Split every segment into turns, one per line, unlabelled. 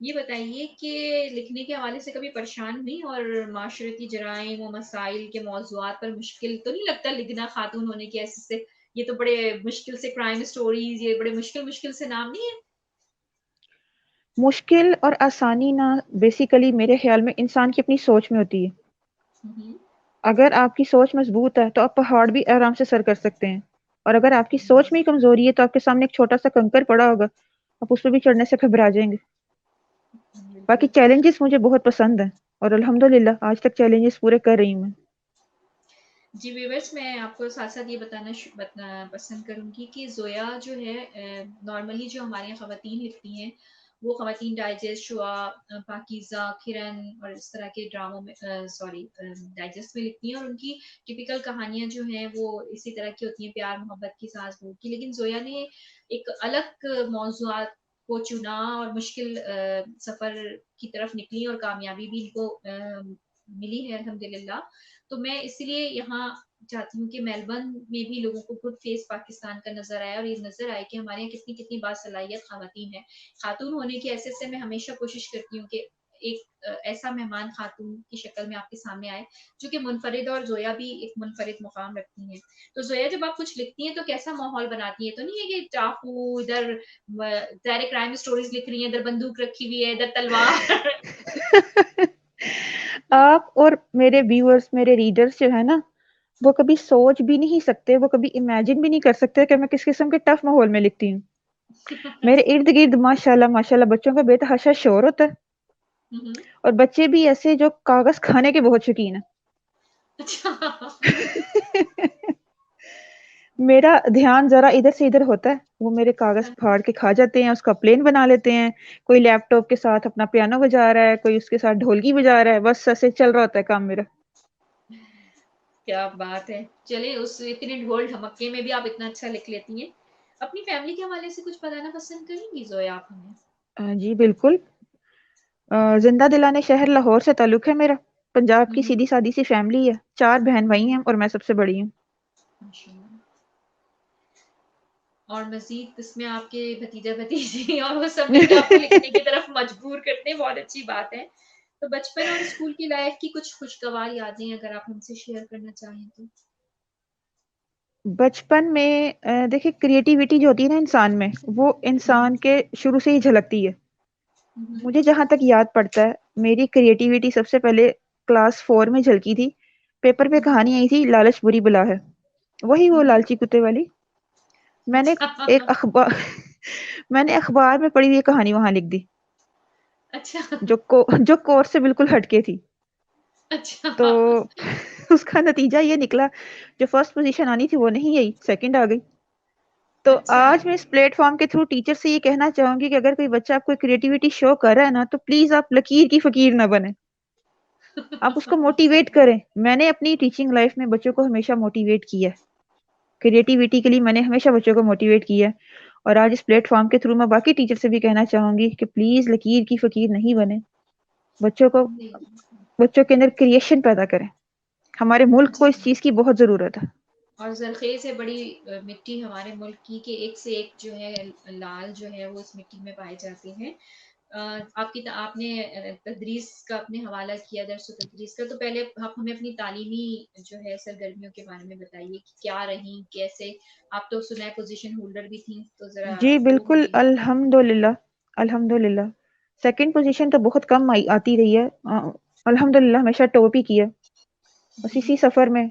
یہ بتائیے کہ لکھنے کے حوالے سے کبھی پریشان ہوئی، اور معاشرتی جرائم و مسائل کے موضوعات پر مشکل تو نہیں لگتا لکھنا خاتون ہونے کے حیثیت سے؟ یہ تو بڑے مشکل سے کرائم سٹوریز، یہ بڑے مشکل مشکل سے نام نہیں ہے؟
مشکل اور آسانی نہ بیسیکلی میرے خیال میں انسان کی اپنی سوچ میں ہوتی ہے.
ہوں،
اگر آپ کی سوچ مضبوط ہے تو آپ پہاڑ بھی آرام سے سر کر سکتے ہیں، اور اگر آپ کی سوچ میں ہی کمزوری ہے تو آپ کے سامنے ایک چھوٹا سا کنکر پڑا ہوگا، آپ اس پہ بھی چڑھنے سے گھبرا جائیں گے. باقی
بالکل.
چیلنجز مجھے بہت پسند ہیں، اور الحمدللہ آج تک چیلنجز پورے کر رہی ہوں میں.
جی ویورس، میں آپ کو ساتھ ساتھ یہ بتانا پسند کروں گی کہ زویا جو ہے، نارملی جو ہمارے یہاں خواتین لکھتی ہیں وہ خواتین ڈائجسٹ، شعا، پاکیزہ، کرن اور اس طرح کے ڈراموں میں، سوری، ڈائجسٹ میں لکھتی ہیں، اور ان کی ٹپیکل کہانیاں جو ہیں وہ اسی طرح کی ہوتی ہیں، پیار محبت کی، ساس بہو کی. لیکن زویا نے ایک الگ موضوعات کو چنا اور مشکل سفر کی طرف نکلی، اور کامیابی بھی ان کو ملی ہے الحمدللہ. تو میں اس لیے یہاں چاہتی ہوں کہ میلبرن میں بھی لوگوں کو گڈ فیس پاکستان کا نظر آیا، اور یہ نظر آئے کہ ہمارے یہاں کتنی کتنی باصلاحیت خواتین ہیں. خاتون ہونے کی حیثیت سے میں ہمیشہ کوشش کرتی ہوں کہ ایک ایسا مہمان خاتون کی شکل میں آپ کے سامنے آئے جو کہ منفرد، اور زویا بھی ایک منفرد مقام رکھتی ہیں. تو زویا جب آپ کچھ لکھتی ہیں تو کیسا ماحول بناتی ہیں؟ تو نہیں ہے کہ چاقو ادھر، ظاہر کرائم سٹوریز لکھ رہی ہیں، ادھر بندوق رکھی ہوئی ہے، ادھر تلوار.
آپ اور میرے ویورز، میرے ریڈرز جو ہے نا، وہ کبھی سوچ بھی نہیں سکتے، وہ کبھی امیجن بھی نہیں کر سکتے کہ میں کس قسم کے ٹف ماحول میں لکھتی ہوں. میرے ارد گرد ماشاءاللہ ماشاءاللہ بچوں کا بے تحاشا شور ہوتا ہے، اور بچے بھی ایسے جو کاغذ کھانے کے بہت شوقین ہیں.
اچھا.
میرا دھیان ذرا ادھر سے ادھر ہوتا ہے، وہ میرے کاغذ پھاڑ کے کھا جاتے ہیں، اس کا پلین بنا لیتے ہیں. کوئی لیپ ٹاپ کے ساتھ اپنا پیانو بجا رہا ہے، کوئی اس کے ساتھ ڈھولکی بجا رہا ہے، بس ایسے چل رہا ہوتا ہے کام میرا.
کیا بات ہے. چلے اس اتنے ڈھول ڈھمکے میں بھی آپ اتنا اچھا لکھ لیتی ہیں. اپنی فیملی کے حوالے سے کچھ بتانا پسند کریں گی زویا آپ ہمیں؟
جی بالکل. زندہ دلانے شہر لاہور سے تعلق ہے میرا. پنجاب کی
ہوں،
سیدھی سادی سی فیملی ہے، 4 بہن بھائی ہیں اور میں سب سے بڑی ہوں.
ماشاءاللہ. اور مزید اس میں آپ کے بھتیجا بھتیجی اور وہ سب مل کے آپ کو لکھنے کی طرف مجبور کرتے ہیں، بہت اچھی بات ہے. تو بچپن اور اسکول کی لائف کی کچھ خوشگوار یادیں اگر آپ ہم سے شیئر کرنا چاہیں تو؟
بچپن میں دیکھیں کریٹیوٹی جو ہوتی ہے نا انسان میں، وہ انسان کے شروع سے ہی جھلکتی ہے. مجھے جہاں تک یاد پڑتا ہے میری کریٹیوٹی سب سے پہلے کلاس 4 میں جھلکی تھی. پیپر پہ کہانی آئی تھی لالچ بری بلا ہے، وہی وہ لالچی کتے والی. میں نے
اچھا.
ایک اخبار میں نے اخبار میں پڑھی ہوئی کہانی وہاں لکھ دی،
اچھا.
جو کورس سے بالکل ہٹ کے تھی.
اچھا.
تو اس کا نتیجہ یہ نکلا، جو فرسٹ پوزیشن آنی تھی وہ نہیں آئی، سیکنڈ آ گئی. تو
اچھا.
آج میں اس پلیٹ فارم کے تھرو ٹیچر سے یہ کہنا چاہوں گی کہ اگر کوئی بچہ آپ کو کریٹیوٹی شو کر رہا ہے نا، تو پلیز آپ لکیر کی فقیر نہ بنیں، آپ اس کو
صحیح
موٹیویٹ
ہے.
کریں. میں نے اپنی ٹیچنگ لائف میں بچوں کو ہمیشہ موٹیویٹ کیا ہے، کریٹیوٹی کے لیے میں نے ہمیشہ بچوں کو موٹیویٹ کیا ہے. اور آج اس پلیٹ فارم کے تھرو میں باقی ٹیچر سے بھی کہنا چاہوں گی کہ پلیز لکیر کی فقیر نہیں بنیں، بچوں کے اندر کریشن پیدا کریں. ہمارے ملک کو اس چیز کی بہت ضرورت ہے.
اور زرخیز ہے بڑی مٹی ہمارے ملک کی، کہ ایک سے ایک جو ہے لال جو ہے وہ اس مٹی میں پائے جاتے ہیں. آپ نے تدریس کا اپنے حوالہ کیا، درس و تدریس کا، تو پہلے آپ ہمیں اپنی تعلیمی جو ہے سرگرمیوں کے بارے میں بتائیے کہ کیا رہی، کیسے. آپ تو سنا ہے پوزیشن ہولڈر بھی تھیں، تو ذرا
جی
وہ
بالکل،
ہمیں.
الحمد للہ. الحمد للہ سیکنڈ پوزیشن تو بہت کم آتی رہی ہے، الحمد للہ ہمیشہ ٹاپ ہی کیا. بس اسی سفر میں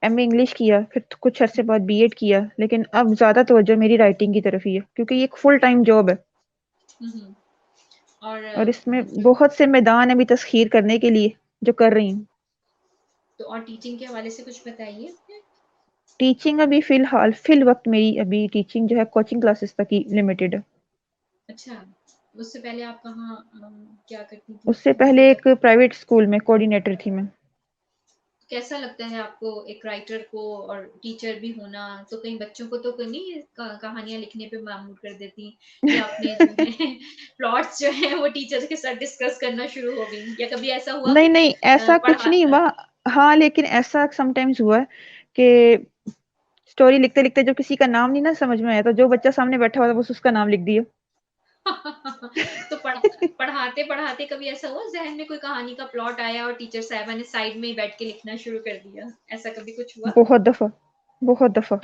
ایم اے انگلش کیا، پھر کچھ عرصے بعد بی ایڈ کیا، لیکن اب زیادہ توجہ میری رائٹنگ کی طرف ہی ہے، کیونکہ یہ ایک فل ٹائم جاب ہے.
اور
اور اس میں بہت سے میدان ابھی تسخیر کرنے کے لیے جو کر رہی ہوں.
تو اور ٹیچنگ کے حوالے سے کچھ بتائیے.
ٹیچنگ ابھی فی الوقت میری ابھی ٹیچنگ جو ہے کوچنگ کلاسز تک ہی لمیٹڈ ہے.
اچھا. اس سے پہلے آپ کہاں کیا کرتی تھی،
اس سے
کہاں پہ
پہلے ایک
کرتی تھی؟
پرائیویٹ اسکول میں کوآرڈینیٹر تھی میں.
کیسا لگتا ہے آپ کو ایک رائٹر کو اور ٹیچر بھی ہونا؟ تو کئی بچوں کو تو نہیں کہانیاں لکھنے پہ معمور کر دیتی، یا اپنے جو ہے پلاٹس جو ہیں وہ ٹیچر کے ساتھ ڈسکس کرنا شروع ہو گئی، یا کبھی ایسا ہوا
نہیں
کہ
نہیں ایسا کچھ
پڑھا.
نہیں ہوا. ہاں لیکن ایسا سم ٹائمز ہوا ہے کہ اسٹوری لکھتے لکھتے جو کسی کا نام نہیں نا سمجھ میں آیا، تو جو بچہ سامنے بیٹھا ہوا تھا بس اس کا نام لکھ دیا.
تو پڑھاتے پڑھاتے کبھی ایسا ہوا ذہن میں کوئی کہانی کا پلاٹ آیا اور ٹیچر صاحبہ نے سائڈ میں ہی بیٹھ کے لکھنا شروع کر دیا، ایسا کبھی کچھ ہوا؟
بہت دفعہ، بہت دفعہ.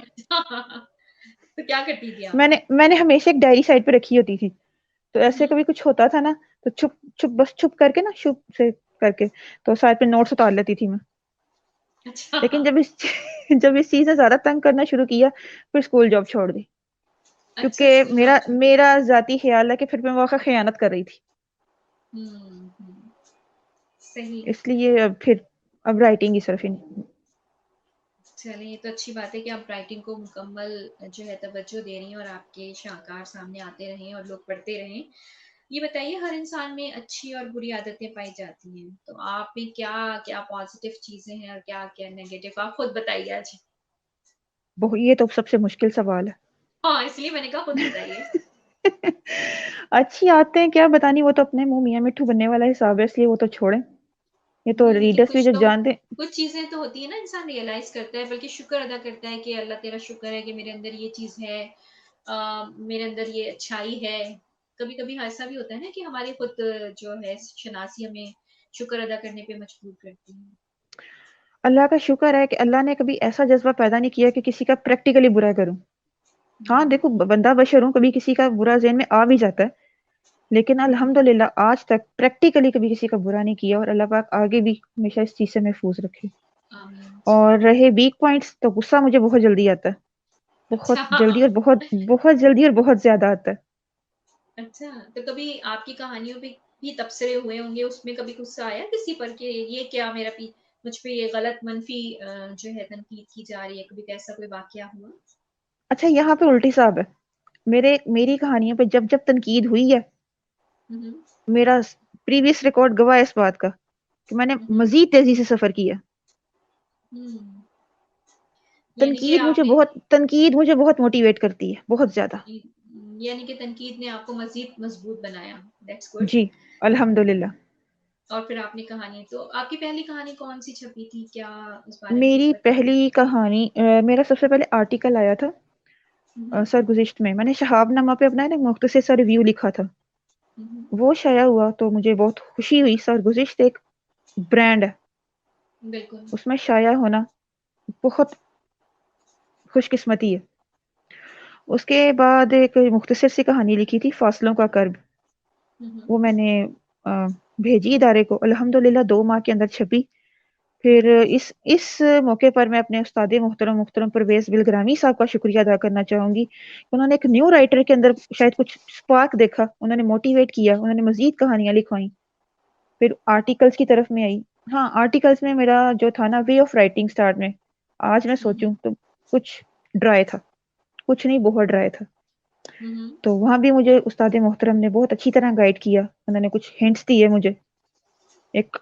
تو کیا کرتی تھی آپ؟
میں نے ہمیشہ ایک ڈائری سائڈ پہ رکھی ہوتی تھی، تو ایسے
ہوں،
کبھی کچھ ہوتا تھا نا تو چھپ چھپ بس چھپ کر کے نا چھپ سے کر کے تو سائڈ پہ نوٹس اتار لیتی تھی میں.
اچھا
لیکن جب اس چیز نے زیادہ تنگ کرنا شروع کیا پھر اسکول جاب چھوڑ دی،
اچھا
کیونکہ
اسکول
میرا
جاب چھوڑ دی۔
میرا ذاتی خیال ہے کہ پھر میں واقعی خیانت کر رہی تھی،
ہوں، صحیح۔
اس لیے اب رائٹنگ ہی صرف
چلیں یہ تو اچھی بات ہے کہ آپ رائٹنگ کو مکمل جو ہے توجہ دے رہی ہیں اور آپ کے شاہکار سامنے آتے رہیں اور لوگ پڑھتے رہیں۔ یہ بتائیے ہر انسان میں اچھی اور بری عادتیں پائی جاتی ہیں، تو آپ میں کیا کیا پازیٹیو چیزیں ہیں اور کیا کیا نیگیٹو، آپ خود بتائیے آج۔
یہ تو سب سے مشکل سوال
ہاں اس لیے میں نے کہا خود بتائیے۔
ہے۔ اچھی عادتیں کیا بتانی، وہ تو اپنے منہ میاں مٹھو بننے والا حساب ہے، اس لیے وہ تو چھوڑیں، یہ تو
نہیں لیکن
ریڈرس بھی
کچھ
جو
تو
جانتے.
کچھ چیزیں تو ہوتی ہیں نا انسان ریئلائز کرتا ہے بلکہ شکر ادا کرتا ہے کہ اللہ تیرا شکر ہے کہ میرے اندر یہ چیز ہے، میرے اندر یہ اچھائی ہے۔ کبھی کبھی ایسا بھی ہوتا ہے نا کہ ہماری خود جو ہے شناسی ہمیں شکر ادا کرنے پہ مجبور کرتی ہے۔
اللہ کا شکر ہے کہ اللہ نے کبھی ایسا جذبہ پیدا نہیں کیا کہ کسی کا پریکٹیکلی برا کروں. ہاں
ہوں،
دیکھو بندہ بشر ہوں، کبھی کسی کا برا ذہن میں آ بھی جاتا ہے، لیکن
ہوں،
الحمدللہ آج تک پریکٹیکلی کبھی کسی کا برا نہیں کیا، اور اللہ پاک آگے بھی ہمیشہ اس چیز سے محفوظ رکھے.
آمین۔
اور رہے ویک پوائنٹس، تو غصہ مجھے بہت جلدی آتا ہے، بہت
اچھا
جلدی اور بہت بہت جلدی اور بہت زیادہ آتا ہے.
اچھا، تو کبھی آپ کی کہانیوں پہ بھی تبصرے ہوئے ہوں گے، اس میں کبھی غصہ آیا کسی پر کہ یہ کیا میرا مجھ پہ یہ غلط منفی جو ہے تنقید کی جا رہی ہے، کبھی ایسا کوئی واقعہ ہوا؟
اچھا یہاں پہ الٹی صاحب ہے، میری کہانیوں پہ جب جب تنقید ہوئی ہے،
ہوں،
میرا پریویس ریکارڈ گواہ ہے اس بات کا کہ میں نے
ہوں،
مزید تیزی سے سفر کیا.
ہوں، یعنی کہ آپ نے
تنقید مجھے بہت موٹیویٹ کرتی ہے، بہت زیادہ.
یعنی کہ تنقید نے آپ کو مزید مضبوط بنایا، دیٹس گڈ۔
جی الحمدللہ.
اور پھر آپ نے کہانی، تو آپ کی پہلی کہانی کون سی چھپی تھی، کیا اس بارے میں کچھ
میری
بتائیں؟
پہلی کہانی میرا سب سے پہلے آرٹیکل آیا تھا
ہوں،
سرگزشت میں نے شہاب نامہ پہ اپنا ایک مختصر سا ریویو لکھا تھا،
ہوں،
وہ شائع ہوا تو مجھے بہت خوشی ہوئی. سرگزشت ایک برانڈ ہے،
بالکل۔
اس میں شائع ہونا بہت خوش قسمتی ہے. اس کے بعد ایک مختصر سی کہانی لکھی تھی، فاصلوں کا کرب،
ہوں،
وہ میں نے بھیجی ادارے کو، الحمدللہ 2 ماہ کے اندر چھپی. پھر
ہوں،
اس موقع پر میں اپنے استاد محترم پرویز بلگرامی صاحب کا شکریہ ادا کرنا چاہوں گی. انہوں نے ایک نیو رائٹر کے اندر شاید کچھ سپارک دیکھا، انہوں نے موٹیویٹ کیا، انہوں نے مزید کہانیاں لکھوائیں. پھر آرٹیکلز کی طرف میں آئی. ہاں آرٹیکلز میں میرا جو تھا نا وے آف رائٹنگ سٹارٹ میں، آج میں
ہوں،
سوچوں تو کچھ ڈرائی تھا، کچھ نہیں بہت ڈرائی تھا.
ہوں،
تو وہاں بھی مجھے استاد محترم نے بہت اچھی طرح گائیڈ کیا، انہوں نے کچھ ہنٹس دیے مجھے، ایک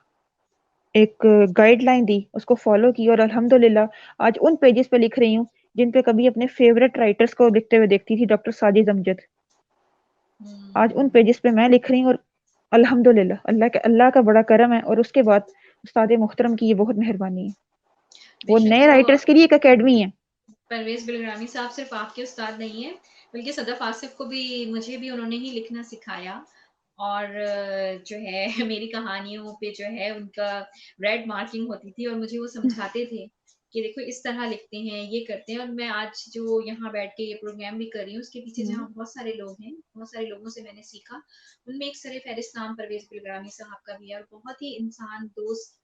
ایک گائیڈ لائن دی، اس کو فالو کی، اور الحمدللہ آج ان پیجز پہ لکھ رہی ہوں جن پہ کبھی اپنے فیورٹ رائٹرز کو لکھتے ہوئے دیکھتی تھی، ڈاکٹر ساجد امجد. آج ان
ہوں،
پیجز پہ میں لکھ رہی ہوں، اور الحمدللہ اللہ کا بڑا کرم ہے، اور اس کے بعد استاد محترم کی یہ بہت مہربانی ہے.
بے
وہ
شک
نئے
وہ
رائٹرز کے لیے ایک اکیڈمی ہے.
پرویز بلگرامی صاحب صرف آپ کے استاد نہیں ہیں بلکہ صدف آصف کو بھی، مجھے بھی انہوں نے ہی لکھنا سکھایا، اور جو ہے میری کہانیوں پہ جو ہے ان کا ریڈ مارکنگ ہوتی تھی اور مجھے وہ سمجھاتے تھے کہ دیکھو اس طرح لکھتے ہیں، یہ کرتے ہیں. اور میں آج جو یہاں بیٹھ کے یہ پروگرام بھی کر رہی ہوں، اس کے پیچھے جہاں بہت سارے لوگ ہیں، بہت سارے لوگوں سے میں نے سیکھا، ان میں ایک سر فہرست نام پرویز بلگرامی صاحب کا بھی ہے، اور بہت ہی انسان دوست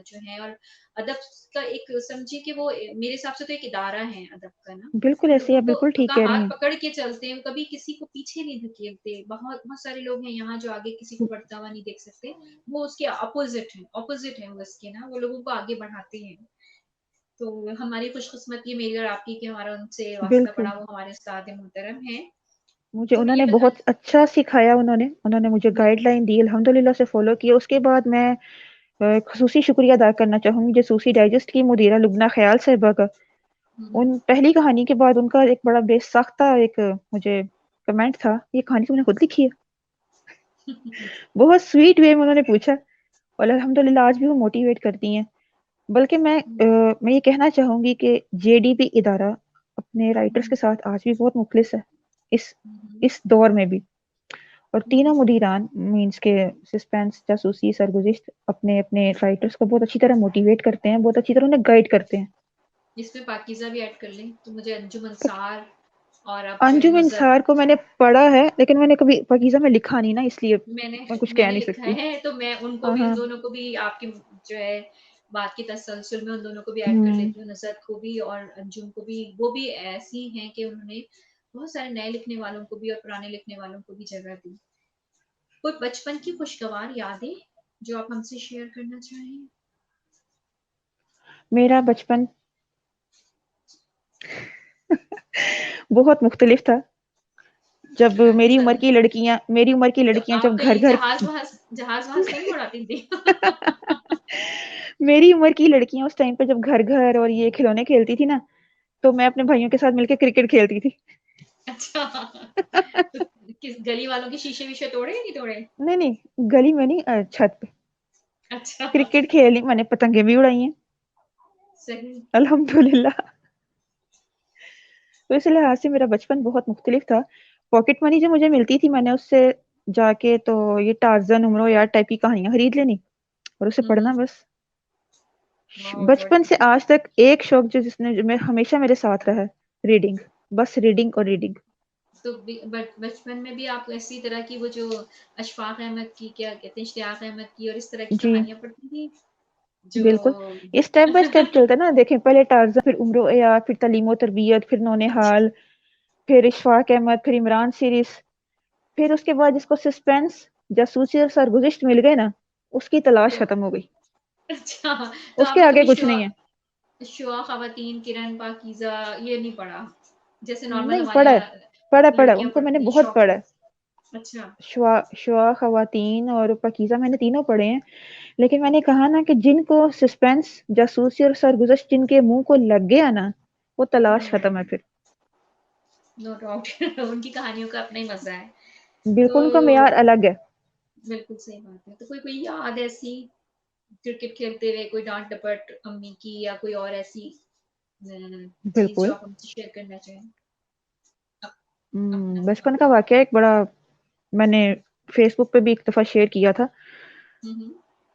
جو ہے، اور ادب کا ایک سمجھے کہ وہ میرے حساب سے تو ایک ادارہ ہے ادب کا نا.
بالکل ایسے ہی،
لوگوں
آپ بالکل ٹھیک
کا
کہہ رہی
ہاتھ
ہیں.
پکڑ کے چلتے ہیں، کبھی کسی کو پیچھے نہیں دھکیلتے. بہت بہت سارے لوگ ہیں یہاں جو آگے کسی کو بڑھتا ہوا نہیں دیکھ سکتے، وہ اس کے اپوزٹ ہے وہ اس کے نا، وہ لوگوں کو آگے بڑھاتے ہیں. تو ہماری خوش قسمتی میری اور آپ کی کہ ہمارا ان سے واسطہ
بالکل
پڑا، وہ ہمارے استاد محترم ہیں.
مجھے
تو
انہوں
یہ
نے
بتا،
بہت اچھا سکھایا، انہوں نے مجھے گائیڈ لائن دی، الحمدللہ سے فالو کیا. اس کے بعد میں خصوصی شکریہ ادا کرنا چاہوں گی جاسوسی ڈائجسٹ کی مدیرہ لبنہ خیال صاحبہ کا. ان پہلی کہانی کے بعد ان کا ایک بڑا بے ساختہ ایک مجھے کمنٹ تھا، یہ کہانی تم نے خود لکھی ہے. بہت سویٹ وے میں انہوں نے پوچھا، اور الحمدللہ آج بھی وہ موٹیویٹ کرتی ہیں. بلکہ میں یہ کہنا چاہوں گی کہ جے ڈی پی ادارہ اپنے رائٹرز کے ساتھ آج بھی بہت مخلص ہے، اس دور میں بھی. اور تینوں مدیران مینس کے سسپینس، جاسوسی، سرگزشت اپنے اپنے رائٹرز کو بہت اچھی طرح موٹیویٹ کرتے ہیں، بہت اچھی طرح انہیں گائیڈ کرتے ہیں.
اس میں پاکیزہ بھی ایڈ کر لیں تو مجھے انجم انصار اور اب جو ہے
انجم
نظر،
انصار کو میں نے پڑھا ہے لیکن میں نے کبھی پاکیزہ میں لکھا نہیں نا، اس لیے
میں نے
میں کچھ
میں
کہہ
نے
نہیں
لکھا
سکتی.
ہے تو میں ان کو
ہاں
بھی،
ہاں.
ان دونوں کو بھی آپ کی جو ہے بات کی تسلسل میں ان دونوں کو بھی ایڈ کر
ہوں.
لیتی ہوں، نظرت کو بھی اور انجم کو بھی. وہ بھی ایسی ہیں کہ انہوں نے بہت سارے نئے لکھنے والوں کو بھی اور پرانے لکھنے والوں کو بھی جگہ دی. کوئی بچپن کی خوشگوار یادیں جو آپ ہم سے شیئر کرنا چاہیں؟
میرا بچپن بہت مختلف تھا. جب میری عمر کی
تو
لڑکیاں
آپ
جب
کہیں
گھر گھر
جہاز وہاز تو نہیں اڑاتی تھی؟
میری عمر کی لڑکیاں اس ٹائم پہ جب گھر گھر اور یہ کھلونے کھیلتی تھی نا، تو میں اپنے بھائیوں کے ساتھ مل کے کرکٹ کھیلتی تھی.
اچھا، تو کس گلی والوں کے شیشے ویشے توڑے یا نہیں توڑے؟
نہیں نہیں، گلی میں نہیں، چھت پہ
اچھا
کرکٹ کھیلی، میں نے پتنگیں بھی اڑائی ہیں
صحیح.
الحمدللہ. تو اس لحاظ سے میرا بچپن بہت مختلف تھا. پاکٹ منی جو مجھے ملتی تھی، میں نے اس سے جا کے تو یہ ٹارزن، عمرو یار ٹائپ کی کہانیاں خرید لینی اور اسے پڑھنا بس.
واہ گڈ.
بچپن سے آج تک ایک شوق جس نے میں ہمیشہ میرے ساتھ رہا ہے، ریڈنگ. بس ریڈنگ اور ریڈنگ.
تو بچپن میں بھی آپ اسی طرح کی وہ جو اشفاق احمد کی، کیا کہتے ہیں، اشتیاق احمد کی اور اس طرح کی
جی
کہانیاں پڑھتی تھی جو
بالکل. اسٹیپ بائی اسٹیپ چلتا نا، دیکھیں پہلے ٹارزن، پھر عمرو یار، پھر تعلیم و تربیت، پھر
اچھا
نونہال، پھر اشفاق احمد، پھر عمران سیریز. پھر اس کے بعد جس کو سسپینس، جاسوسی اور سرگزشت مل گئے نا، اس کی تلاش
تو
ختم ہو گئی.
اچھا، تو
اس
آپ
کے
نے
آگے
کبھی
کچھ نہیں ہے.
شعاع خواتین، کرن پاکیزہ یہ نہیں پڑھا جیسے نارمل
نہیں
ہمارے
پڑھا ہے،
یہاں
پڑھا
لڑکیاں
ان کو میں نے
پڑھتی ہیں
بہت
شوق
پڑھا
سے؟
ہے.
اچھا.
شعاع خواتین اور پاکیزہ میں نے تینوں پڑھے ہیں. لیکن میں نے کہا نا کہ جن کو سسپینس، جاسوسی اور سرگزشت جن کے منہ کو لگ گیا نا، وہ تلاش ختم ہے پھر.
No doubt. ان کی کہانیوں کا اپنا ہی مزہ ہے. تو
بالکل ان کا معیار الگ ہے.
بالکل صحیح بات ہے. تو کوئی یاد ایسی کرکٹ کھیلتے ہوئے کوئی ڈانٹ ڈپٹ امی کی یا کوئی اور ایسی چیز
بالکل.
جو آپ ہم سے شیئر کرنا چاہیں؟ اپنا
بچپن کا واقعہ ایک بڑا، میں نے فیس بک پہ بھی ایک دفعہ شیئر کیا تھا.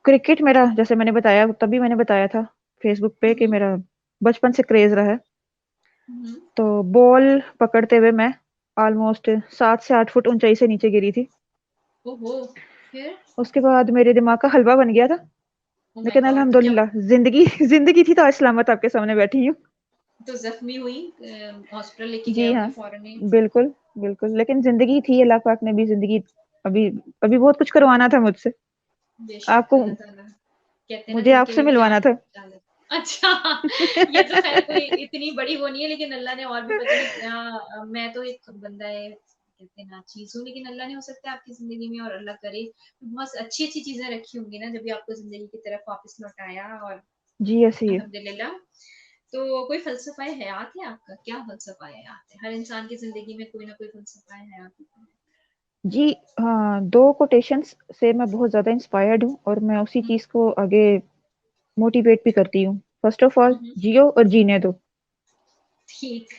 کرکٹ میرا، جیسے میں نے بتایا تبھی میں نے بتایا تھا فیس بک پہ کہ میرا بچپن سے کریز رہا ہے. تو بال پکڑتے ہوئے میں آلموسٹ 7 سے 8 فٹ اونچائی سے نیچے گری تھی.
پھر
اس کے بعد میرے دماغ کا حلوہ بن گیا تھا.
او مائی
لیکن
گاڈ. تو کیا
الحمدللہ زندگی تھی تو آج سلامت آپ کے سامنے بیٹھی ہوں.
تو زخمی ہوئی، ہاسپٹل لے کے گئے
جی
ہوں
ہاں
گے فوراً ہی؟
بالکل بالکل. لیکن زندگی تھی، اللہ پاک نے بھی زندگی، ابھی ابھی بہت کچھ کروانا تھا مجھ سے.
بے
آپ
شک
کو،
اللہ تعالیٰ کہتے ہیں نا
مجھے
دل
آپ
کے
سے
لیے بھی
ملوانا
جان
تھا.
ڈالے. اچھا. یہ تو خیر کوئی اتنی بڑی وہ نہیں ہے، لیکن اللہ نے اور بھی پتہ نہیں کیا. میں تو ایک بندہ ہے کہتے ہیں نا چیز ہوں، لیکن اللہ نے ہو سکتا ہے آپ کی زندگی میں، اور اللہ کرے بہت اچھی اچھی چیزیں رکھی ہوں گی نا جب بھی آپ کو زندگی کی طرف واپس لوٹایا. اور
جی ایسے ہی ہے.
الحمدللہ. تو کوئی فلسفہ حیات ہے آپ کا؟ کیا فلسفہ حیات ہے؟ ہر انسان کی زندگی میں کوئی نہ کوئی فلسفہ حیات ہوتا ہے.
جی ہاں، 2 کوٹیشنز سے میں بہت زیادہ انسپائرڈ ہوں اور میں اسی چیز کو آگے موٹیویٹ بھی کرتی ہوں. فرسٹ آف آل، جیو اور جینے دو.
ٹھیک.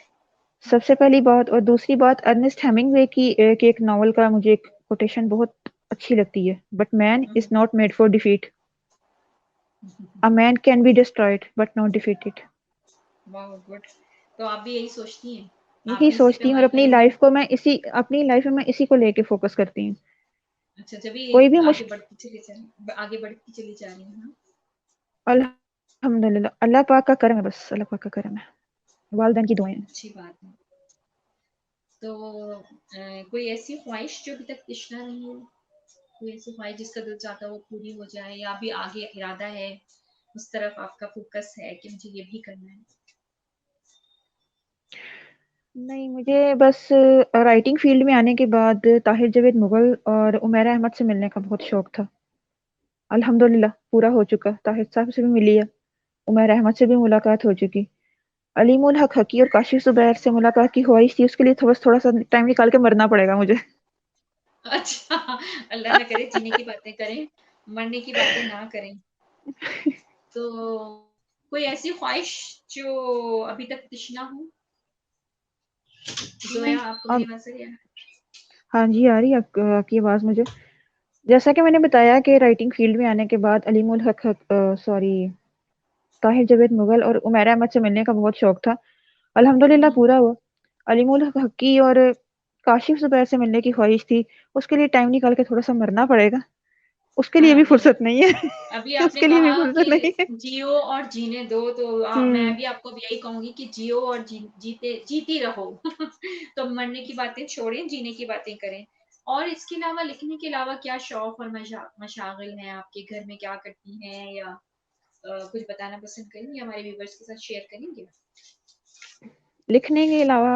سب سے پہلی بات. اور دوسری بات، ارنسٹ ہیمنگوے کی ایک ناول کا مجھے ایک کوٹیشن بہت اچھی لگتی ہے. But man is not made for defeat. A man can be destroyed but not defeated.
بہت گڈ. تو آپ بھی یہی سوچتی ہیں؟ آپ
یہی
بھی اسی پہ
سوچتی ہوں اور
عمل
اپنی
کریں گی؟
لائف کو میں اپنی لائف میں اسی کو لے کے فوکس کرتی ہوں.
اچھا. جبھی
کوئی بھی
آگے بڑھتی چلی جا رہی ہیں.
الحمدللہ اللہ پاک کا کرم ہے، بس اللہ پاک کا کرم ہے، والدین کی دعائیں.
اچھی بات ہے. تو کوئی ایسی خواہش جو ابھی تک تشنا نہیں ہے؟ کوئی ایسی خواہش جس کا دل چاہتا ہے وہ پوری ہو جائے، یا ابھی آگے ارادہ ہے، اس طرف آپ کا فوکس ہے کہ مجھے یہ بھی کرنا ہے؟
نہیں، مجھے بس رائٹنگ فیلڈ میں آنے کے بعد طاہر جاوید مغل اور عمیرہ احمد سے ملنے کا بہت شوق تھا. الحمدللہ پورا ہو چکا. طاہر صاحب سے بھی ملی ہے، عمیر احمد سے بھی ملاقات ہو چکی. علیم الحق حقی اور کاشف زبیر سے ملاقات کی خواہش تھی، اس کے لیے بس تھوڑا سا ٹائم نکال کے مرنا پڑے گا مجھے.
اچھا. اللہ نہ کرے جینے کی باتیں کریں، مرنے کی باتیں نہ کریں. تو کوئی ایسی خواہش جو ابھی تک تشنا ہو؟ زویا آپ کو
اب
میری بات صحیح ہے؟
ہاں جی آ رہی ہے آپ کی آواز مجھے. جیسا کہ میں نے بتایا کہ رائٹنگ فیلڈ میں آنے کے بعد علیم الحق سوری طاہر جاوید مغل اور عمیرہ احمد سے ملنے کا بہت شوق تھا. الحمدللہ
ہوں،
پورا ہوا. علیم الحق حقی اور کاشف زبیر سے ملنے کی خواہش تھی. اس کے لیے ٹائم نکال کے تھوڑا سا مرنا پڑے گا. اس کے لیے بھی
ہاں نہیں،
فرصت نہیں ہے.
ابھی
اس
آپ نے
کے لیے بھی
کہا کہ
فرصت نہیں ہے.
جیو اور جینے دو، تو میں
ہوں
بھی آپ کو یہی کہوں گی کہ جیو اور جیتی رہو. تو مرنے کی باتیں چھوڑیں، جینے کی باتیں کریں. اور اس کے علاوہ لکھنے کے علاوہ کیا شوق اور مشاغل ہیں آپ کے؟ گھر میں کیا کرتی ہیں، یا کچھ بتانا پسند کریں گے؟ ہمارے ویورز کے ساتھ شیئر کریں گے؟
لکھنے کے علاوہ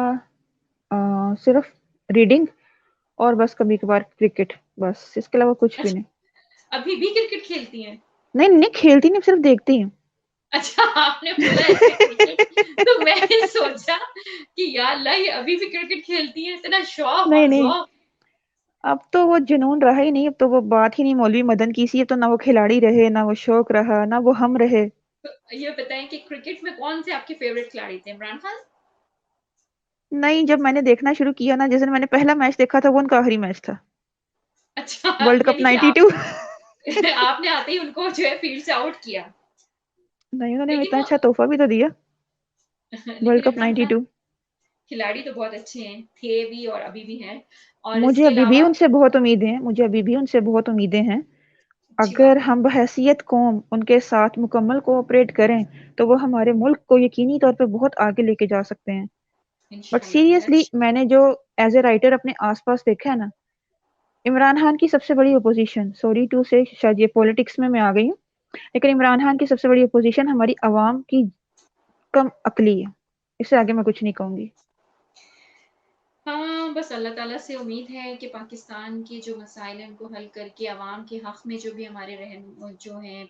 صرف ریڈنگ اور بس کبھی کبھار کرکٹ، بس اس کے علاوہ کچھ بھی
اچھا،
نہیں.
ابھی بھی کرکٹ کھیلتی ہیں؟
نہیں نہیں کھیلتی نہیں، صرف دیکھتی ہوں.
اچھا، آپ نے بولا ایسے کرکٹ تو میں نے سوچا کہ یا اللہ، یہ ابھی بھی کرکٹ کھیلتی ہیں، اتنا شوق
نہیں
اور
نہیں
ذوق.
اب تو وہ جنون رہا ہی نہیں. اب تو وہ بات ہی نہیں مولوی مدن کی سی. اب تو نہ وہ کھلاڑی رہے، نہ وہ شوق رہا، نہ وہ ہم رہے.
تو یہ بتائیں کہ کرکٹ میں کون سے آپ کے فیوریٹ کھلاڑی تھے؟ عمران خان؟
نہیں، جب میں نے دیکھنا شروع کیا نا، جس دن میں نے پہلا میچ دیکھا تھا وہ ان کا آخری میچ تھا.
اچھا،
ورلڈ کپ
یعنی کہ
92.
آپ نے آتے ہی ان کو جو ہے فیلڈ سے آؤٹ کیا.
نہیں، انہوں نے
لیکن
اتنا
وہ
اچھا تحفہ بھی تو دیا. ورلڈ
لیکن
کپ
عمران خان
92.
کھلاڑی تو بہت اچھے ہیں، تھے بھی اور ابھی بھی ہیں. اور اس
مجھے
کے
ابھی بھی
علاوہ
ان سے بہت امیدیں ہیں. مجھے ابھی بھی ان سے بہت امیدیں ہیں.
اچھی
اگر
بات ہے.
ہم بحیثیت قوم ان کے ساتھ مکمل کوآپریٹ کریں تو وہ ہمارے ملک کو یقینی طور پہ بہت آگے لے کے جا سکتے ہیں. بٹ
انشاءاللہ خیر.
سیریسلی
اچھا.
میں نے جو ایز اے رائٹر اپنے آس پاس دیکھا ہے نا، عمران خان کی سب سے بڑی اپوزیشن، سوری ٹو سے شاید یہ پولیٹکس میں آ گئی ہوں، لیکن عمران خان کی سب سے بڑی اپوزیشن ہماری عوام کی کم عقلی ہے. اس سے آگے میں کچھ نہیں کہوں گی.
ہاں، بس اللہ تعالیٰ سے امید ہے کہ پاکستان کے جو مسائل ہیں ان کو حل کر کے عوام کے حق میں جو بھی ہمارے جو ہیں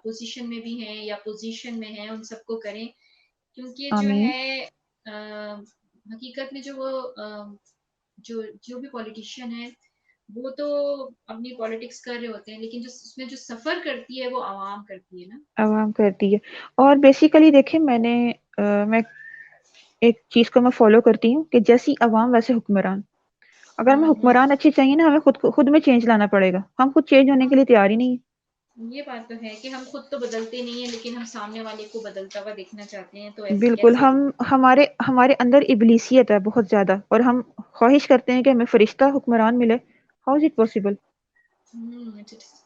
پوزیشن میں بھی ہیں یا پوزیشن میں ہیں، ان سب کو کریں. کیونکہ جو
آمین.
ہے حقیقت میں جو وہ جو بھی پولیٹیشین ہے وہ تو اپنی پالیٹکس کر رہے ہوتے ہیں، لیکن جو اس میں جو سفر کرتی ہے وہ عوام کرتی ہے نا.
عوام کرتی ہے. اور بیسیکلی دیکھیں میں ایک چیز کو میں فالو کرتی ہوں کہ جیسی عوام ویسے حکمران. اگر ہمیں
ہوں.
حکمران اچھی چاہیے نا، ہمیں خود میں چینج لانا پڑے گا. ہم خود چینج ہونے
ہاں،
کے لیے تیار ہی نہیں ہیں.
یہ بات تو ہے کہ ہم خود تو بدلتے نہیں ہیں، لیکن ہم سامنے والے کو بدلتا ہوا دیکھنا چاہتے ہیں، تو ایسے
بالکل.
کیسے؟
ہمارے اندر ابلیسیت ہے بہت زیادہ، اور ہم خواہش کرتے ہیں کہ ہمیں فرشتہ حکمران ملے. How is it possible?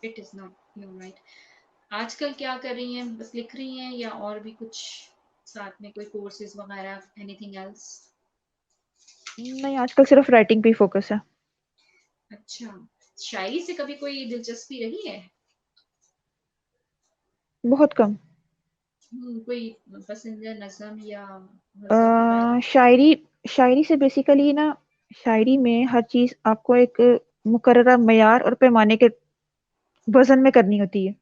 It is not. You right. آج کل کیا کر رہی ہیں؟ بس لکھ رہی ہیں یا اور بھی کچھ ساتھ میں کوئی کورسز وغیرہ، اینی تھنگ ایلس؟
نہیں، آج کل صرف رائٹنگ پہ ہی فوکس ہے.
اچھا، شاعری سے کبھی کوئی دلچسپی رہی ہے؟
بہت کم.
کوئی پسندیدہ نظم یا غزل وغیرہ؟
شاعری سے بیسیکلی نا، شاعری میں ہر چیز آپ کو ایک مقررہ معیار اور پیمانے کے وزن میں کرنی ہوتی ہے.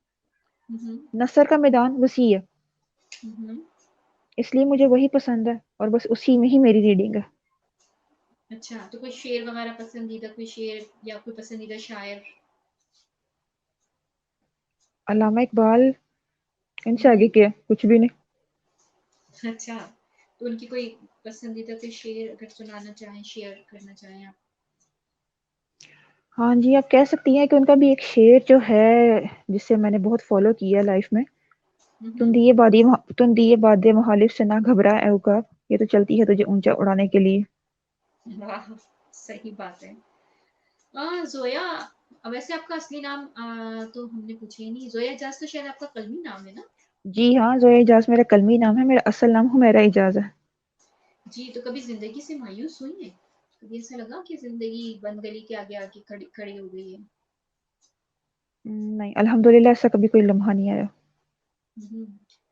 ہوں.
نثر کا میدان وسیع ہے،
ہوں.
اس لیے مجھے وہی پسند ہے اور بس اسی میں ہی میری ریڈنگ ہے.
اچھا، تو کوئی شعر وغیرہ پسندیدہ، کوئی شعر یا کوئی پسندیدہ شاعر؟
علامہ اقبال. ان سے
ہوں.
آگے کیا کچھ بھی نہیں.
اچھا، تو ان کی کوئی پسندیدہ کوئی شعر اگر سنانا چاہیں، شیئر کرنا چاہیں آپ؟
ہاں جی، آپ کہہ سکتی ہیں کہ ان کا بھی ایک شعر جو ہے جس سے میں نے بہت فالو کیا لائف میں. تم دیے باد مخالف سے نہ گھبرا اے عقاب، یہ تو چلتی ہے تجھے اونچا اڑانے کے لیے.
واہ، صحیح بات ہے. زویا، ویسے آپ کا اصلی نام تو ہم نے پوچھا ہی نہیں. زویا اجاز تو شاید آپ کا قلمی نام ہے نا؟
جی ہاں، زویا اجاز میرا قلمی نام ہے. میرا اصل نام حمیرہ اجاز ہے.
جی، تو کبھی زندگی سے مایوس ہوئی ہیں؟ کبھی ایسا لگا کہ زندگی بند گلی کے آگے آگے کھڑی ہو گئی ہے؟
نہیں، الحمدللہ ایسا کبھی کوئی لمحہ نہیں آیا.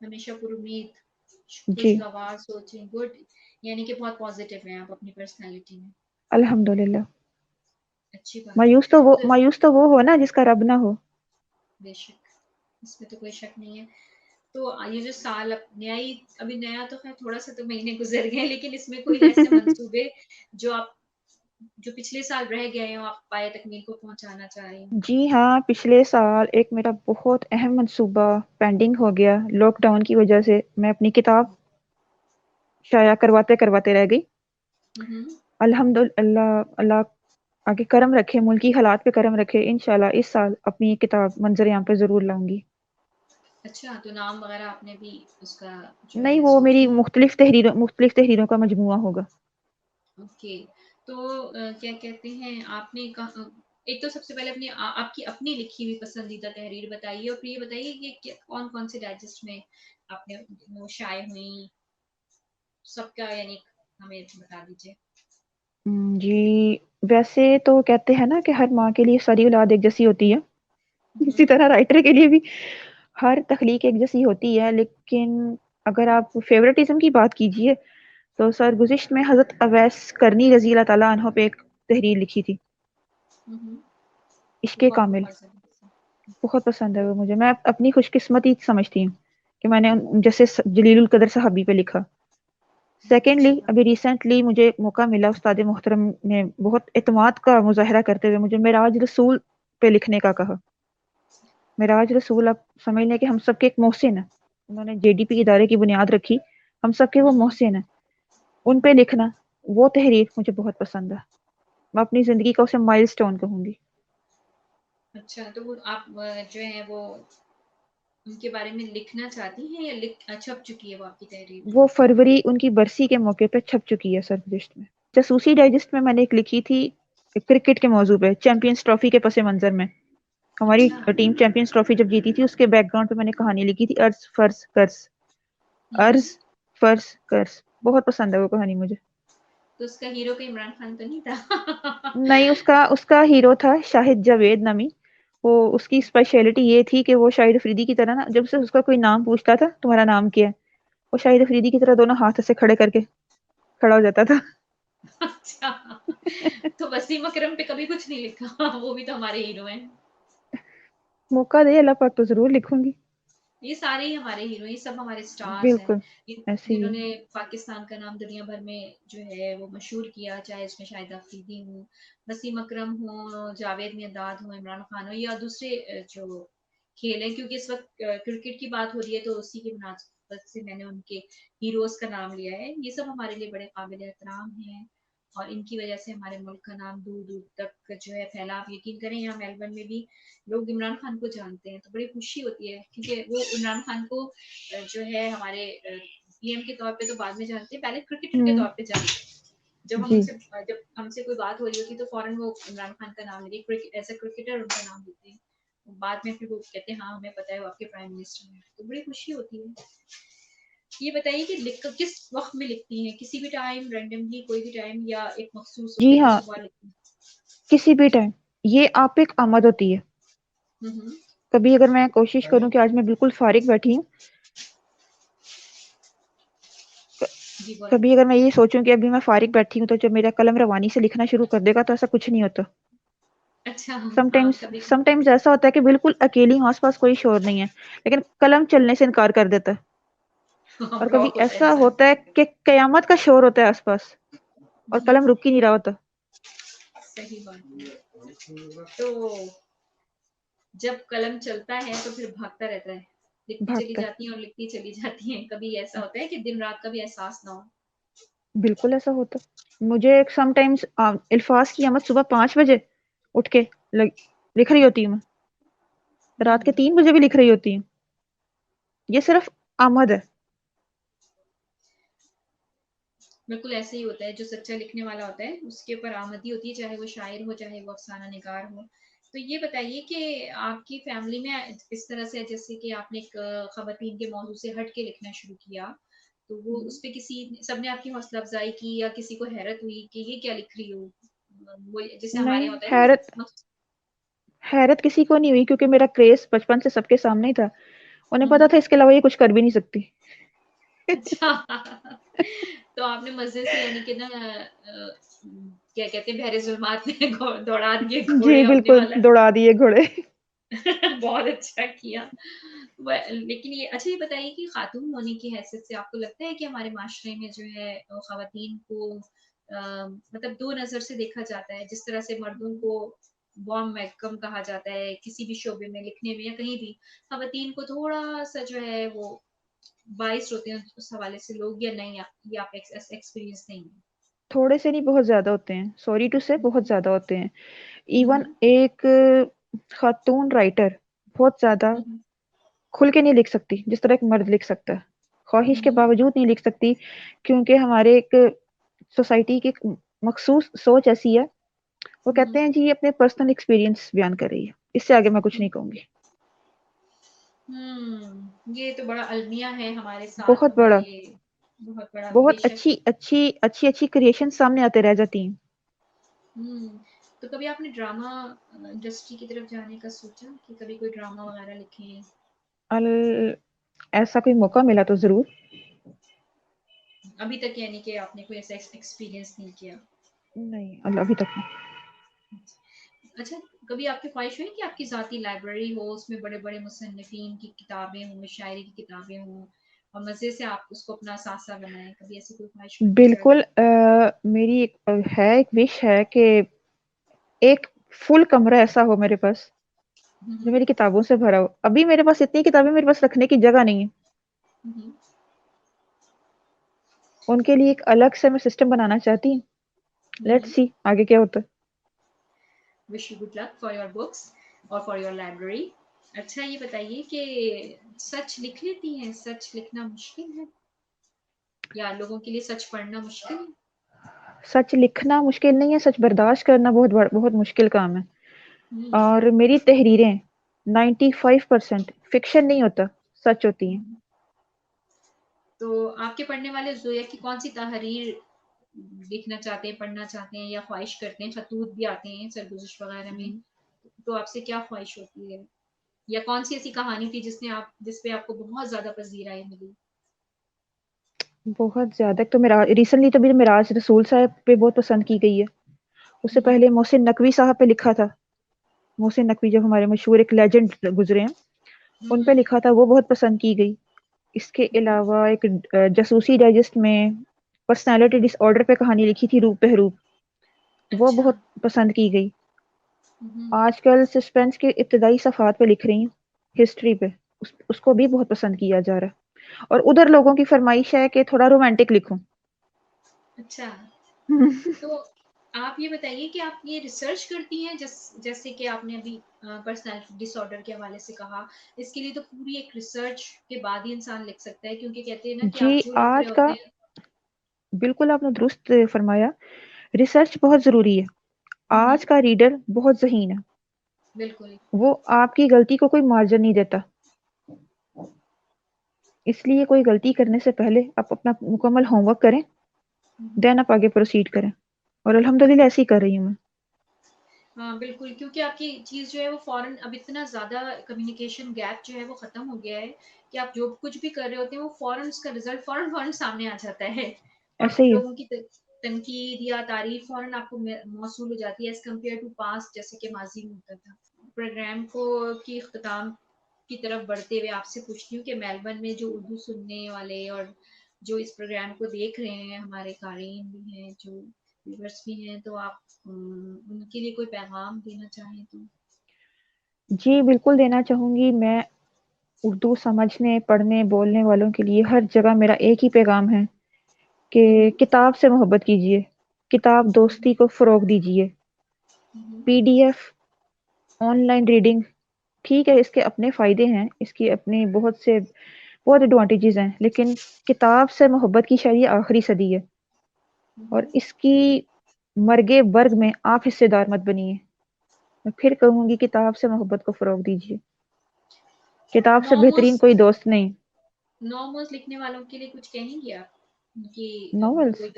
ہمیشہ پر امید،
جی
خوشگوار سوچیں. گڈ. یعنی کہ بہت پازیٹیو ہیں آپ اپنی پرسنالٹی میں.
الحمدللہ.
اچھی بات ہے. تو
مایوس تو وہ ہو نا جس کا رب نہ ہو.
بے شک، اس میں تو کوئی شک نہیں ہے. تو یہ جو سال ابھی نیا تو خیر تھوڑا سا تو مہینے گزر گئے ہیں، لیکن اس میں کوئی ایسے منصوبے جو پچھلے سال رہ گئے ہوں، آپ پائے تکمیل کو پہنچانا چاہ رہی ہیں؟
جی ہاں، پچھلے سال ایک میرا بہت اہم منصوبہ پینڈنگ ہو گیا لاک ڈاؤن کی وجہ سے. میں اپنی کتاب شائع کرواتے رہ گئی.
ہوں.
الحمدللہ اللہ آگے کرم رکھے، ملکی حالات پہ کرم رکھے، انشاءاللہ اس سال اپنی یہ کتاب منظر عام پہ ضرور لاؤں گی۔
اچھا، تو نام وغیرہ آپ نے بھی اس کا جو
نہیں،
ہے
وہ
سوچ
میری
لیا؟
مختلف تحریروں کا مجموعہ ہوگا۔
اوکے، تو کیا کہتے ہیں آپ نے ایک تو سب سے پہلے آپ کی اپنی لکھی ہوئی پسندیدہ تحریر بتائیے، اور پھر یہ بتائیے کہ کون کون سے ڈائجسٹ میں آپ نے وہ شائع ہوئی، سب کا یعنی ہمیں بتا دیجیے۔
جی، ویسے تو کہتے ہیں نا کہ ہر ماں کے لیے ساری اولاد ایک جیسی ہوتی ہے، اسی
ہوں
طرح رائٹر کے لیے بھی ہر تخلیق ایک جیسی ہوتی ہے، لیکن اگر آپ فیوریٹزم کی بات کیجئے تو سرگزشت میں حضرت اویس کرنی رضی اللہ تعالیٰ عنہ پہ ایک تحریر لکھی تھی،
ہوں،
عشق
وہ آپ کو
کامل۔
بہت زیادہ
بہت پسند ہے وہ مجھے، میں اپنی خوش قسمتی سمجھتی ہوں کہ میں نے جیسے جلیل القدر صحابی پہ لکھا۔ سیکنڈلی،
اچھا۔
ابھی ریسنٹلی مجھے موقع ملا، استاد محترم نے بہت اعتماد کا مظاہرہ کرتے ہوئے مجھے معراج رسول پہ لکھنے کا کہا۔ معراج رسول، آپ سمجھ لیں کہ ہم سب کے ایک محسن ہیں، انہوں نے جے ڈی پی ادارے کی بنیاد رکھی، ہم سب کے وہ
ہوں،
محسن ہیں، ان پہ لکھنا، وہ تحریر مجھے بہت پسند ہے، میں اپنی زندگی کا اسے مائل سٹون کہوں گی۔
اچھا، تو وہ آپ جو ہے وہ ان کے بارے میں لکھنا چاہتی ہیں یا چھپ چکی ہے وہ آپ کی تحریر؟
وہ فروری ان کی برسی کے موقع پہ چھپ چکی ہے سرگزشت میں۔ جاسوسی ڈائجسٹ میں نے ایک لکھی تھی کرکٹ کے موضوع پہ، چیمپئنز ٹرافی کے پس منظر میں ہماری
اچھا۔
ٹیم چیمپئنز ٹرافی جب جیتی تھی، اس کے بیک گراؤنڈ پہ میں نے کہانی لکھی تھی، ارض فرض قرض،
ہوں،
ارض فرض قرض، بہت پسند ہے وہ کہانی مجھے۔
تو اس کا ہیرو کوئی عمران خان تو نہیں تھا؟
نہیں، اس کا ہیرو تھا شاہد جاوید نامی، وہ اس کی اسپیشلٹی یہ تھی کہ وہ شاہد افریدی کی طرح نا، جب سے اس کا کوئی نام پوچھتا تھا تمہارا نام کیا ہے، وہ شاہد افریدی کی طرح دونوں ہاتھ سے کھڑے کر کے کھڑا ہو جاتا تھا۔
اچھا، تو وسیم اکرم پہ کبھی کچھ نہیں لکھا؟ وہ بھی تو ہمارے ہیرو ہیں۔
موقع دے اللہ پاک تو ضرور لکھوں گی۔
یہ سارے ہی ہمارے ہیرو، یہ سب ہمارے سٹارز ہیں،
بالکل ایسے ہی
جنہوں
ہے۔
نے پاکستان کا نام دنیا بھر میں جو ہے وہ مشہور کیا، چاہے اس میں شاہد افریدی ہوں، وسیم اکرم ہوں، جاوید میرداد ہوں، عمران خان ہو، یا دوسرے جو کھیل ہیں، کیونکہ اس وقت کرکٹ کی بات ہو رہی ہے تو اسی کی مناسبت سے میں نے ان کے ہیروز کا نام لیا ہے۔ یہ سب ہمارے لیے بڑے قابل احترام ہیں، اور ان کی وجہ سے ہمارے ملک کا نام دور دور تک جو ہے پھیلا۔ آپ یقین کریں یہاں میلبرن میں بھی لوگ عمران خان کو جانتے ہیں، تو بڑی خوشی ہوتی ہے، کیونکہ وہ عمران خان کو جو ہے ہمارے پی ایم کے طور پہ تو بعد میں جانتے ہیں، پہلے کرکٹر کے
ہوں،
طور پہ جانتے ہیں۔
جی
جب ہم سے کوئی بات ہو رہی ہوتی ہے تو فوراً وہ عمران خان کا نام لیتے، ایز اے کرکٹر ان کا نام لیتے ہیں، بعد میں پھر وہ کہتے ہیں ہاں ہمیں پتہ ہے وہ آپ کے پرائم منسٹر ہیں، تو بڑی خوشی ہوتی ہے۔ یہ بتائیے کہ کس وقت میں لکھتی ہیں؟ کسی بھی ٹائم، رینڈملی کوئی بھی ٹائم، یا ایک مخصوص
جی
ہوتا ہے کہ
ہاں،
صبح لکھتی ہیں؟
کسی بھی ٹائم، یہ آپ ایک آمد ہوتی ہے۔
ہوں،
کبھی اگر میں کوشش کروں کہ آج میں بالکل فارغ بیٹھی ہوں،
جی بولیں۔
کبھی اگر میں یہ سوچوں کہ ابھی میں فارغ بیٹھی ہوں تو جب میرا قلم روانی سے لکھنا شروع کر دے گا تو ایسا کچھ نہیں ہوتا۔
اچھا، ہاں کبھی
سم ٹائمز ایسا ہوتا ہے کہ بالکل اکیلی ہوں، آس پاس کوئی شور نہیں ہے، لیکن قلم چلنے سے انکار کر دیتا ہے، اور کبھی
بلاک ہوتا ہے
ایسا
انسان۔
ہوتا ہے کہ قیامت کا شور ہوتا ہے آس پاس اور قلم رک ہی نہیں رہا ہوتا۔
صحیح بات ہے۔ تو جب قلم چلتا ہے تو پھر بھاگتا رہتا ہے، لکھتی چلی
بھاگتا
جاتی ہیں اور لکھتی چلی جاتی ہیں، کبھی ایسا ہوتا ہے کہ دن رات کا بھی احساس نہ ہو؟
بالکل ایسا ہوتا مجھے سم ٹائمز الفاظ کی آمد صبح 5 بجے اٹھ کے لکھ رہی ہوتی ہوں، میں رات کے 3 بجے بھی لکھ رہی ہوتی ہوں، یہ صرف آمد ہے۔
بالکل ایسے ہی ہوتا ہے، جو سچا لکھنے والا ہوتا ہے اس کے اوپر آمدی ہوتی ہے، چاہے وہ شاعر ہو چاہے وہ افسانہ نگار ہو۔ تو یہ بتائیے کہ آپ کی فیملی میں اس طرح سے، جیسے کہ آپ نے ایک خواتین کے موضوع سے ہٹ کے لکھنا شروع کیا، تو وہ اس پہ سب نے آپ کی حوصلہ افزائی کی، یا کسی کو حیرت ہوئی کہ یہ کیا لکھ رہی ہو؟ وہ جیسے ہمارے
نہیں،
یہاں ہوتا ہے نا۔
حیرت کسی کو نہیں ہوئی، کیونکہ میرا کریز بچپن سے سب کے سامنے ہی تھا، انہیں پتا
ہوں،
تھا اس کے علاوہ یہ کچھ کر بھی نہیں سکتی۔
اچھا، تو آپ نے مزے سے یعنی کہ نا کیا کہتے ہیں بحر ظلمات میں دوڑا دیے
جی
گھوڑے اپنے
بالکل،
والا۔
دوڑا دیے گھوڑے۔
بہت اچھا کیا۔ لیکن یہ اچھا، یہ بتائیے کہ خاتون ہونے کی حیثیت سے آپ کو لگتا ہے کہ ہمارے معاشرے میں جو ہے خواتین کو مطلب دو نظر سے دیکھا جاتا ہے، جس طرح سے مردوں کو بام میکم کہا جاتا ہے کسی بھی شعبے میں، لکھنے میں یا کہیں بھی، خواتین کو تھوڑا سا جو ہے وہ باعث ہوتے ہیں اس حوالے سے لوگ، یا نہیں؟ یہ آپ ایکسپیرینس نہیں ہے؟
تھوڑے سے نہیں بہت زیادہ ہوتے ہیں, سوری ٹو سے بہت زیادہ ہوتے ہیں. ایون
ہوں
ایک خاتون رائٹر بہت زیادہ
ہوں
کھل کے نہیں لکھ سکتی جس طرح ایک مرد لکھ سکتا ہے, خواہش کے
ہوں
باوجود نہیں لکھ سکتی, کیونکہ ہمارے ایک سوسائٹی کی ایک مخصوص سوچ ایسی ہے. وہ
ہوں
کہتے ہیں جی یہ اپنے پرسنل ایکسپیرینس بیان کر رہی ہے, اس سے آگے میں کچھ نہیں کہوں گی.
یہ تو بڑا المیہ ہے ہمارے ساتھ,
بہت بڑا,
ہمارے بہت بڑا بے
بہت
شک.
اچھی کریشن سامنے آتے رہ جاتی ہیں.
تو کبھی آپ نے ڈرامہ انڈسٹری کی طرف جانے کا سوچا کہ کبھی کوئی ڈرامہ وغیرہ لکھیں؟
ایسا کوئی موقع ملا تو ضرور.
ابھی تک یعنی کہ آپ نے کوئی ایسا ایکسپیرینس نہیں کیا؟
نہیں, اللہ ابھی تک نہیں.
اچھا, کبھی آپ کی خواہش ہوئی کہ آپ کی ذاتی لائبریری ہو, اس میں بڑے بڑے مصنفین کی کتابیں ہوں, شاعری کی کتابیں ہوں, اور مزے سے آپ اس کو اپنا اثاثہ بنائیں؟ کبھی ایسی کوئی خواہش ہوئی ہے؟
بالکل. میری ایک وش ہے کہ ایک فل کمرہ ایسا ہو میرے پاس جو
ہوں
میری کتابوں سے بھرا ہو. ابھی میرے پاس اتنی کتابیں میرے پاس رکھنے کی جگہ نہیں ہے.
ہوں
ان کے لیے ایک الگ سے میں سسٹم بنانا چاہتی ہوں. لیٹس سی آگے کیا ہوتا ہے.
Wish you good luck for your books اور فار یور لائبریری. اچھا, یہ بتائیے کہ سچ لکھ لیتی ہیں؟ سچ لکھنا مشکل ہے یا لوگوں کے لیے سچ پڑھنا مشکل ہے؟
سچ لکھنا مشکل نہیں ہے, سچ برداشت کرنا بہت مشکل کام ہے.
ہوں
اور میری تحریریں 95% فکشن نہیں ہوتا, سچ ہوتی ہیں.
تو آپ کے پڑھنے والے زویا کی کون سی تحریر دیکھنا چاہتے ہیں, پڑھنا چاہتے ہیں یا خواہش کرتے ہیں؟ خطوط بھی آتے ہیں سرگزشت وغیرہ میں, تو آپ سے کیا خواہش ہوتی ہے, یا کون سی ایسی کہانی تھی جس پہ آپ کو بہت زیادہ پذیرائی ملی؟
بہت زیادہ. تو میرا ریسنٹلی تو معراج رسول صاحب پہ بہت پسند کی گئی ہے. اس سے پہلے محسن نقوی صاحب پہ لکھا تھا. محسن نقوی جو ہمارے مشہور ایک لیجنڈ گزرے ہیں, ان پہ لکھا تھا, وہ بہت پسند کی گئی. اس کے علاوہ ایک جاسوسی ڈائجسٹ میں پرسنالٹی ڈس آرڈر پہ کہانی لکھی تھی, روپ بہ روپ, وہ
اچھا.
بہت پسند کی گئی. آج کل سسپینس کے ابتدائی صفحات پہ لکھ رہی ہوں, ہسٹری پہ, اس کو بھی بہت پسند کیا جا رہا ہے. اور ادھر لوگوں کی فرمائش ہے کہ تھوڑا رومانٹک لکھوں.
اچھا, تو آپ یہ بتائیے کہ آپ یہ ریسرچ کرتی ہیں جیسے کہ آپ نے ابھی پرسنالٹی ڈس آرڈر کے حوالے سے کہا, اس کے لیے تو پوری ایک ریسرچ کے بعد ہی انسان لکھ سکتا ہے, کیونکہ کہتے ہیں نا کہ
جی,
آپ جو لکھ رہے
آج کا
ہوتے ہیں.
بالکل آپ نے درست فرمایا, ریسرچ بہت ضروری ہے. آج کا ریڈر بہت ذہین ہے.
بالکل.
وہ آپ کی غلطی کو کوئی مارجن نہیں دیتا. اس لیے کوئی غلطی کرنے سے پہلے آپ اپنا مکمل ہوم ورک کریں, دین آپ آگے پروسیڈ کریں. اور الحمدللہ ایسے ہی کر رہی ہوں میں.
ہاں بالکل, کیونکہ آپ کی چیز جو ہے وہ فوراً, اب اتنا زیادہ کمیونیکیشن گیپ جو ہے وہ ختم ہو گیا ہے کہ آپ جو کچھ بھی کر رہے ہوتے ہیں وہ فوراً اس کا رزلٹ فوراً سامنے آ جاتا ہے, اور
ایسے ہی ہے.
لوگوں کی تنقید یا تعریف فوراً آپ کو موصول ہو جاتی ہے ایز کمپیئر ٹو پاسٹ, جیسے کہ ماضی میں ہوتا تھا. پروگرام کی اختتام کی طرف بڑھتے ہوئے آپ سے پوچھتی ہوں کہ میلبرن میں جو اردو سننے والے اور جو اس پروگرام کو دیکھ رہے ہیں, ہمارے قارئین بھی ہیں, جو ویورز بھی ہیں, تو آپ ان کے لیے کوئی پیغام دینا چاہیں تو؟
جی بالکل دینا چاہوں گی. میں اردو سمجھنے, پڑھنے, بولنے والوں کے لیے ہر جگہ میرا ایک ہی پیغام ہے کہ کتاب سے محبت کیجیے, کتاب دوستی کو فروغ دیجیے. P D F, online reading ٹھیک ہے, اس کے اپنے فائدے ہیں, اس کی اپنے بہت ایڈوانٹیجز ہیں, لیکن کتاب سے محبت کی شاید یہ آخری صدی ہے, اور اس کی مرگے برگ میں آپ حصے دار مت بنیے. میں پھر کہوں گی کتاب سے محبت کو فروغ دیجیے. کتاب سے بہترین کوئی دوست نہیں.
نارملز لکھنے والوں کے لیے کچھ کہیں گے آپ, ان کی
ناولس
کوئی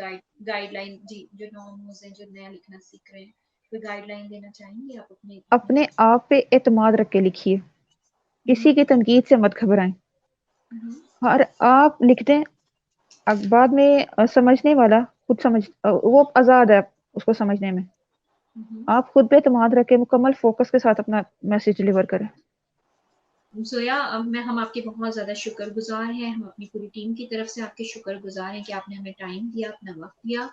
گائیڈ لائن؟ جی, جو نارملز ہیں, جو نیا لکھنا سیکھ رہے ہیں, کوئی گائیڈ لائن دینا چاہیں گے آپ
اپنے آپ پہ اعتماد رکھ کے لکھیے, کسی کی تنقید سے مت گھبرائیں. اور آپ لکھ دیں, اب بعد میں سمجھنے والا خود سمجھ, وہ آزاد ہے اس کو سمجھنے میں. آپ خود پہ اعتماد رکھیں, مکمل فوکس کے ساتھ اپنا میسج ڈلیور کریں.
زویا, ہم آپ کے بہت زیادہ شکر گزار ہیں, ہم اپنی پوری ٹیم کی طرف سے آپ کے شکر گزار ہیں کہ آپ نے ہمیں ٹائم دیا, اپنا وقت دیا.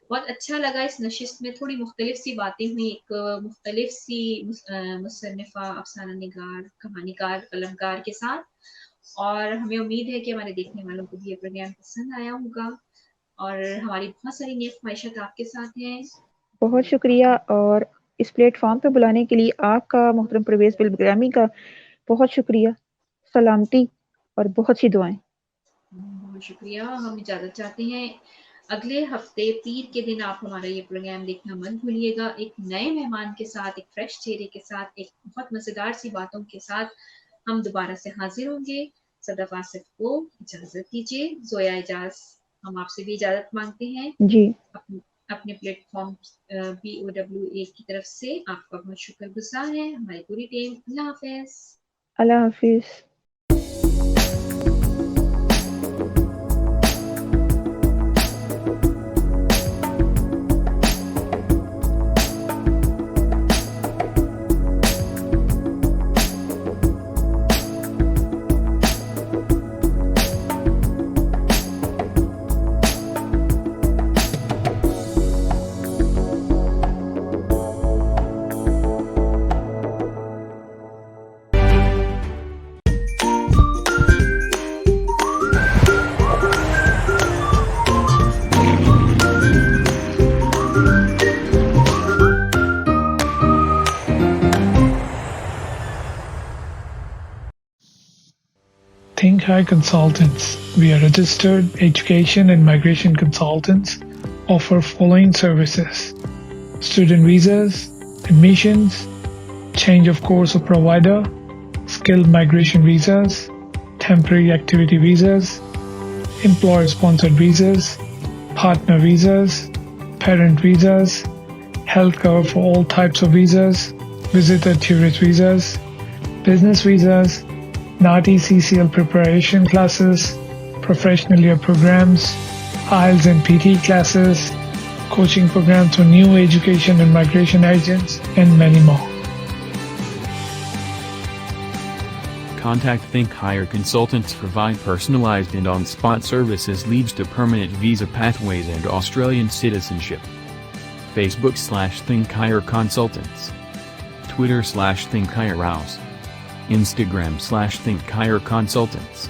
بہت اچھا لگا اس نشست میں, تھوڑی مختلف سی باتیں ہوئی, ایک مختلف سی مصنفہ, افسانہ نگار, کہانی کار, قلمکار کے ساتھ, اور ہمیں امید ہے کہ ہمارے دیکھنے والوں کو بھی یہ پروگرام پسند آیا ہوگا. اور ہماری بہت ساری نیک خواہشات آپ کے ساتھ ہیں.
بہت شکریہ، اور اس پلیٹ فارم پہ بلانے کے لیے آپ کا محترم پرویز بلگرامی کا بہت شکریہ. سلامتی اور بہت سی دعائیں.
بہت شکریہ. ہم اجازت چاہتے ہیں. اگلے ہفتے پیر کے دن آپ ہمارا یہ پروگرام دیکھنا مت بھولیے گا. ایک نئے مہمان کے ساتھ، ایک فریش چہرے کے ساتھ، ایک بہت مزیدار سی باتوں کے ساتھ ہم دوبارہ سے حاضر ہوں گے. صدف آصف کو اجازت دیجیے. زویا اجاز ہم آپ سے بھی اجازت مانگتے ہیں.
جی،
اپنے پلیٹ فارم BOWA کی طرف سے آپ کا بہت شکر گزار ہے. ہماری پوری ٹیم. اللہ حافظ.
اللہ حافظ.
Think High Consultants. We are registered education and migration consultants. Offer following services: student visas, admissions, change of course of provider, skilled migration visas, temporary activity visas, employer sponsored visas, partner visas, parent visas, health cover for all types of visas, visitor tourist visas, business visas, NATI CCL preparation classes, professional year programs, IELTS and PT classes, coaching programs for new education and migration agents, and many more.
Contact Think Higher Consultants. Provide personalized and on-spot services, leads to permanent visa pathways and Australian citizenship. Facebook/Think Higher Consultants. Twitter/Think Higher House. Instagram/Think Higher Consultants.